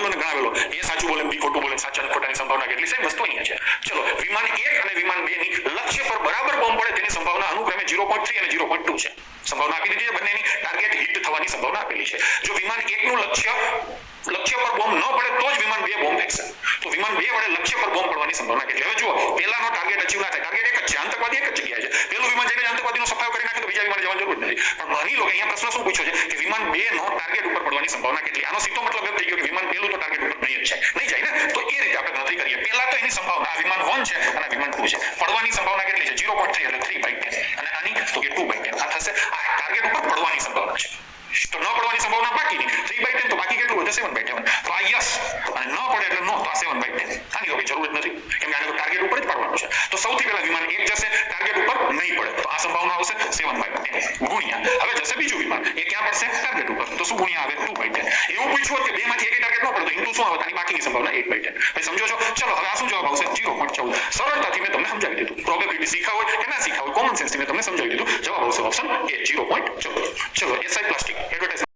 ગણાવેલો ને ગણાવેલો એ સાચું બોલે બી ખોટું બોલે, સાચા અને ખોટાની સંભાવના કેટલી છે વસ્તુ અહીંયા છે. ચલો વિમાન 1 અને વિમાન 2 ની લક્ષ્ય પર બરાબર બોમ્બ પડે તેની સંભાવના અનુક્રમે 0.3 અને 0.2 છે. સંભાવના આપી દીધી છે, બંનેની ટાર્ગેટ હિટ થવાની સંભાવના આપેલી છે. જો વિમાન 1 નું લક્ષ્ય પર બોમ્બ ન પડે તો જ વિમાન 2 બોમ્બ ફેંકશે. તો વિમાન 2 વડે લક્ષ્ય પર બોમ્બ પડવાની સંભાવના કેટલી? હવે જુઓ, પહેલાનો ટાર્ગેટ અચીવ ના થાય, ટાર્ગેટ એક જ છે, આતંકવાદી એક જ જગ્યાએ છે. પેલું વિમાન જઈને આતંકવાદીનો સફાયો કરી નાખે તો બીજા વિમાન જવાની જરૂર જ નથી. પણ માની લો કે અહીંયા પ્રશ્ન શું પૂછ્યો છે કે વિમાન 2 નો ટાર્ગેટ ઉપર પડવાની સંભાવના કેટલી? આનો સીધો મતલબ એમ થઈ ગયો કે વિમાન પહેલું તો ટાર્ગેટ ઉપર નહીં જ છે, નહીં જાય ને. તો એ રીતે આપણે ગણતરી કરીએ. પહેલા તો એની સંભાવના વિમાન 1 છે અને વિમાન 2 છે, પડવાની સંભાવના કેટલી છે? 0.3 એટલે 3/10. અને આની તો કે 2/10. આ થશે, આ ટાર્ગેટ ઉપર પડવાની સંભાવના છે. તો ન પડવાની સંભાવના બાકીની 3/10, તો બાકી કેટલું વધે? 7/10. તો આ યસ, અને ન પડે એટલે નો, તો આ 7/10. આની તો જરૂર જ નથી, કેમ કે આને તો ટાર્ગેટ ઉપર જ પડવાનું છે. તો સૌથી પહેલા વિમાન 1 જશે, ટાર્ગેટ ઉપર નહીં પડે, તો આ સંભાવના આવશે 7/10 ગુણ્યા, હવે જશે બીજું વિમાન, એ ક્યાં પડશે? ટાર્ગેટ ઉપર, તો શું ગુણ્યા આવે? 2/10. એવું પૂછ્યું કે બે માંથી એક ટાર્ગેટ ન પડે તો ઇન્ટુ શું આવે? આની બાકીની સંભાવના 8/10. ભાઈ સમજો છો? ચલો હવે આ શું જવાબ આવશે? 0.14. સરળતાથી મેં તમને સમજાવી દીધું. પ્રોબેબિલિટી શીખા હોય કે ના શીખા હોય, કોમન સેન્સથી મેં તમને સમજાવી દીધું. જવાબ આવશે ઓપ્શન એ, 0.14. ચલો એસઆઈ પ્લાસ્ટિક એડવર્ટાઇઝ